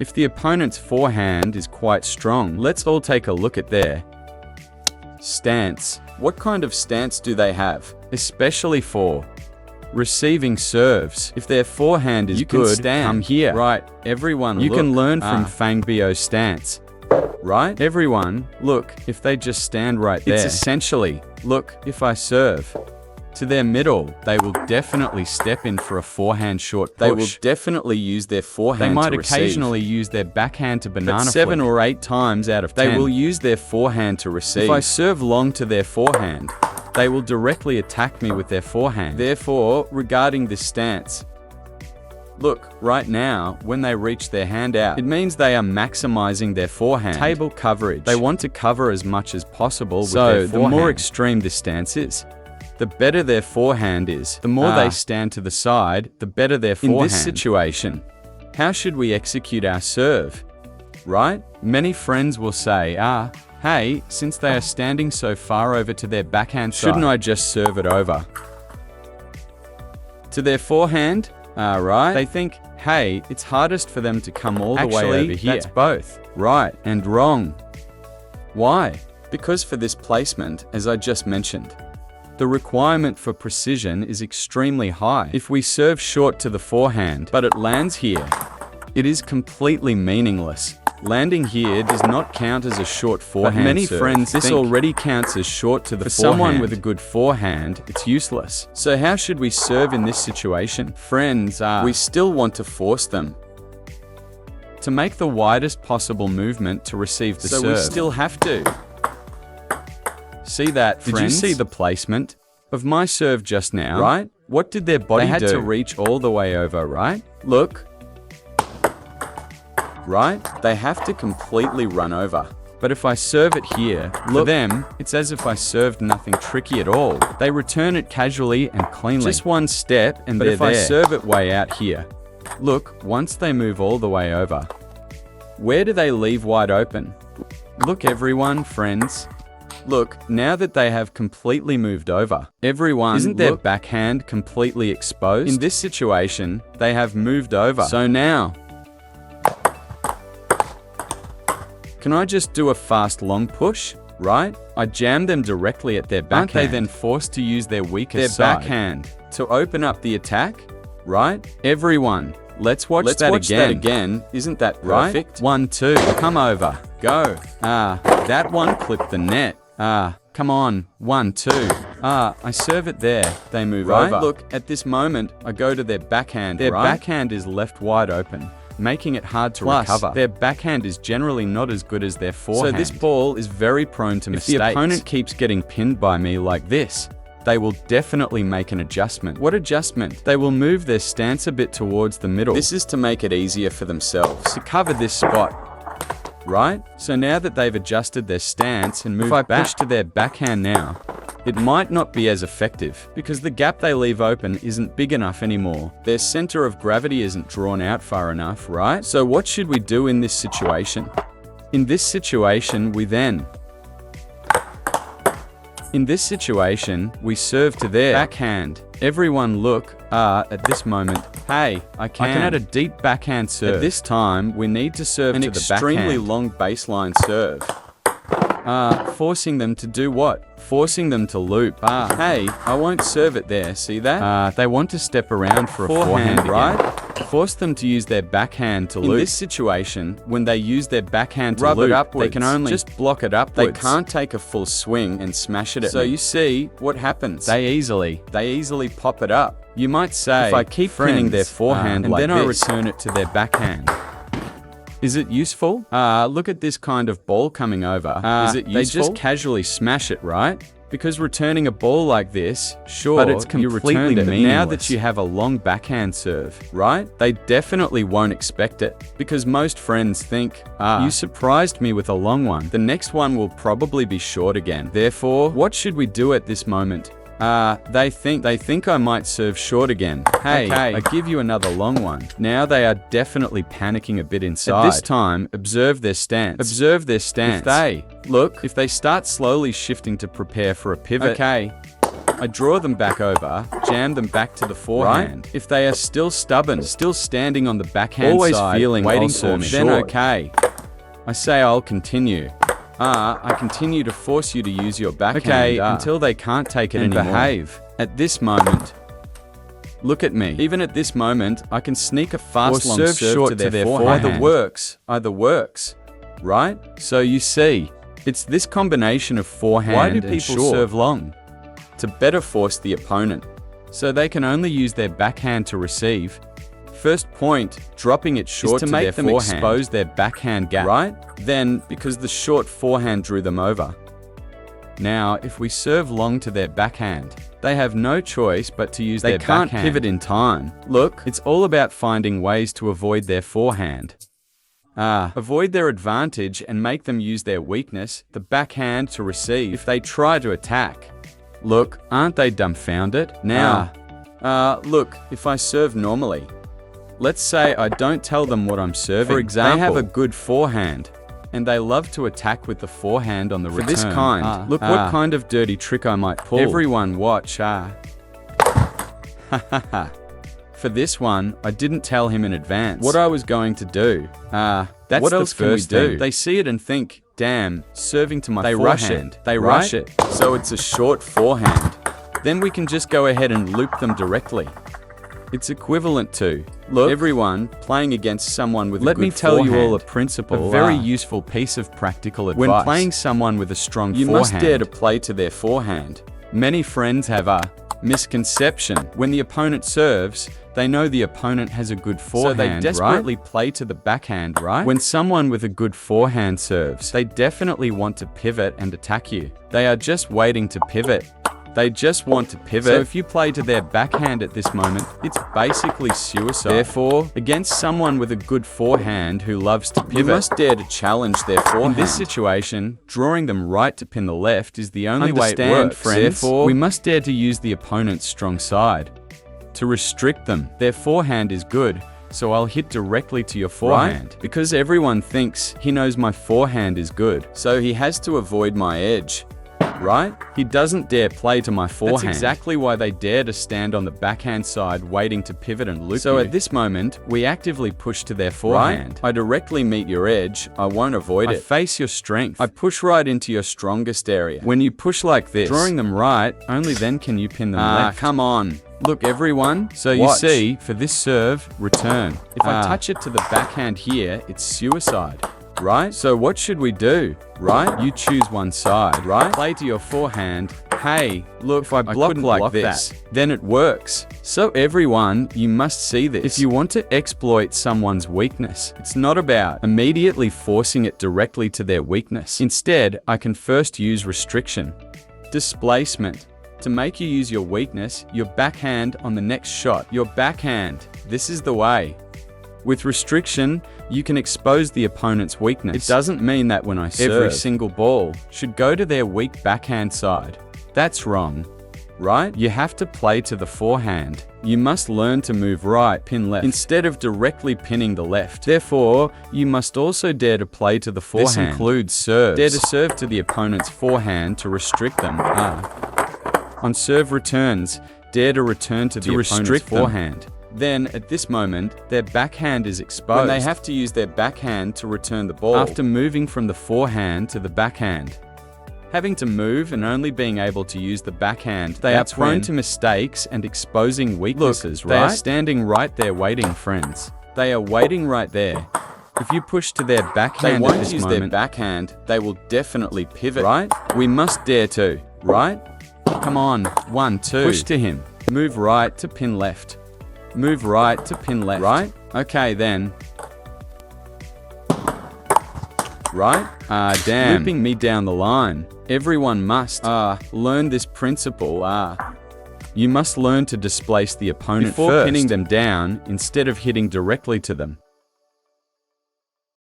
If the opponent's forehand is quite strong, let's all take a look at their stance. What kind of stance do they have? Especially for receiving serves. If their forehand is good, come here. Right, everyone look. You can learn from Fangbio's stance. Right? Everyone, look, if they just stand right there. It's essentially, look, if I serve to their middle, they will definitely step in for a forehand short push. They will definitely use their forehand to receive. They might occasionally use their backhand to banana flip. 7 or 8 times out of 10, they will use their forehand to receive. If I serve long to their forehand, they will directly attack me with their forehand. Therefore, regarding this stance, look, right now, when they reach their hand out, it means they are maximizing their forehand. Table coverage. They want to cover as much as possible with their forehand. So, the more extreme this stance is, the better their forehand is. The more they stand to the side, the better their forehand. In this situation, how should we execute our serve? Right? Many friends will say, hey, since they are standing so far over to their backhand side, shouldn't I just serve it over to their forehand? Right? They think, hey, it's hardest for them to come all the way over here. That's both right and wrong. Why? Because for this placement, as I just mentioned, the requirement for precision is extremely high. If we serve short to the forehand, but it lands here, it is completely meaningless. Landing here does not count as a short forehand. But many friends think this already counts as short to the forehand. For someone with a good forehand, it's useless. So how should we serve in this situation? Friends, we still want to force them to make the widest possible movement to receive the serve. So we still have to. See that, friends? Did you see the placement of my serve just now? Right? What did their body do? They had to reach all the way over, right? Look. Right? They have to completely run over. But if I serve it here, look, for them, it's as if I served nothing tricky at all. They return it casually and cleanly. Just one step and they're there. But if I serve it way out here, look, once they move all the way over, where do they leave wide open? Look, everyone, friends. Look, now that they have completely moved over, everyone, isn't their backhand completely exposed? In this situation, they have moved over. So now, can I just do a fast long push? Right? I jam them directly at their backhand. Aren't they then forced to use their weakest side? Their backhand to open up the attack? Right? Everyone, let's watch that again. Isn't that perfect? 1, 2, come over, go. That one clipped the net. Come on, 1, 2. I serve it there. They move over. Look, at this moment, I go to their backhand. Their backhand is left wide open, making it hard to recover. Their backhand is generally not as good as their forehand. So this ball is very prone to mistakes. If the opponent keeps getting pinned by me like this, they will definitely make an adjustment. What adjustment? They will move their stance a bit towards the middle. This is to make it easier for themselves to cover this spot. Right? So now that they've adjusted their stance and moved back, if I push to their backhand now, it might not be as effective because the gap they leave open isn't big enough anymore. Their center of gravity isn't drawn out far enough, right? So what should we do in this situation? In this situation, we serve to their backhand. Everyone look, at this moment, hey, I can add a deep backhand serve. At this time, we need to serve to the backhand. An extremely long baseline serve. Forcing them to do what? Forcing them to loop. Hey, I won't serve it there, see that? They want to step around for a forehand, right? Force them to use their backhand to loop. In this situation, when they use their backhand to loop, they can only just block it upwards. They can't take a full swing and smash it at me. So you see, what happens? They easily pop it up. You might say, if I keep pinning their forehand and then I return it to their backhand, is it useful? Look at this kind of ball coming over. Is it useful? They just casually smash it, right? Because returning a ball like this, sure, but it's completely meaningless. Now that you have a long backhand serve, right? They definitely won't expect it. Because most friends think, you surprised me with a long one. The next one will probably be short again. Therefore, what should we do at this moment? They think I might serve short again. Hey, okay. I give you another long one. Now they are definitely panicking a bit inside. At this time, observe their stance. Observe their stance. If they start slowly shifting to prepare for a pivot. Okay. I draw them back over, jam them back to the forehand. If they are still stubborn, still standing on the backhand side, waiting for me, then okay. I say I'll continue. I continue to force you to use your backhand until they can't take it anymore. Behave. At this moment, look at me. Even at this moment, I can sneak a fast long serve short to their forehand. Either works, right? So you see, it's this combination of forehand and short serve long to better force the opponent, so they can only use their backhand to receive. First point, dropping it short to make them expose their backhand gap, right? Then, because the short forehand drew them over. Now, if we serve long to their backhand, they have no choice but to use their backhand. They can't pivot in time. Look, it's all about finding ways to avoid their forehand. Avoid their advantage and make them use their weakness, the backhand, to receive if they try to attack. Look, aren't they dumbfounded? Now, look, if I serve normally, let's say I don't tell them what I'm serving. For example, they have a good forehand, and they love to attack with the forehand on the return. For this kind, look what kind of dirty trick I might pull. Everyone watch, For this one, I didn't tell him in advance what I was going to do. That's what else can we do? They see it and think, damn, serving to my forehand. They rush it. So it's a short forehand. Then we can just go ahead and loop them directly. It's equivalent to, look, everyone playing against someone with a good forehand. Let me tell you all a principle, a very useful piece of practical advice. When playing someone with a strong forehand, you must dare to play to their forehand. Many friends have a misconception. When the opponent serves, they know the opponent has a good forehand, so they desperately play to the backhand, right? When someone with a good forehand serves, they definitely want to pivot and attack you. They are just waiting to pivot. They just want to pivot. So if you play to their backhand at this moment, it's basically suicide. Therefore, against someone with a good forehand who loves to pivot, you must dare to challenge their forehand. In this situation, drawing them right to pin the left is the only way it works. Friends. Therefore, we must dare to use the opponent's strong side to restrict them. Their forehand is good, so I'll hit directly to your forehand. Right? Because everyone thinks he knows my forehand is good, so he has to avoid my edge. Right? He doesn't dare play to my forehand. That's exactly why they dare to stand on the backhand side waiting to pivot and loop So at this moment, we actively push to their forehand. Right? I directly meet your edge, I won't avoid it. I face your strength. I push right into your strongest area. When you push like this, drawing them right, only then can you pin them left. Come on. Look, everyone, so you see, for this serve, return. If I touch it to the backhand here, it's suicide. Right? So what should we do? Right? You choose one side, right? Play to your forehand. Hey, look, if I block like this, then it works. So everyone, you must see this. If you want to exploit someone's weakness, it's not about immediately forcing it directly to their weakness. Instead, I can first use restriction, displacement, to make you use your weakness, your backhand on the next shot. Your backhand. This is the way. With restriction, you can expose the opponent's weakness. It doesn't mean that when I serve, every single ball should go to their weak backhand side. That's wrong, right? You have to play to the forehand. You must learn to move right, pin left, instead of directly pinning the left. Therefore, you must also dare to play to the forehand. This includes serves. Dare to serve to the opponent's forehand to restrict them. On serve returns, dare to return to the opponent's forehand. Then, at this moment, their backhand is exposed. When they have to use their backhand to return the ball. After moving from the forehand to the backhand. Having to move and only being able to use the backhand, they are prone to mistakes and exposing weaknesses, right? They are standing right there waiting, friends. They are waiting right there. If you push to their backhand at this moment, they won't use their backhand, they will definitely pivot, right? We must dare to, right? Come on, 1, 2. Push to him. Move right to pin left. Move right to pin left. Right? Okay then. Right? Damn. Looping me down the line. Everyone must learn this principle. You must learn to displace the opponent before pinning them down instead of hitting directly to them.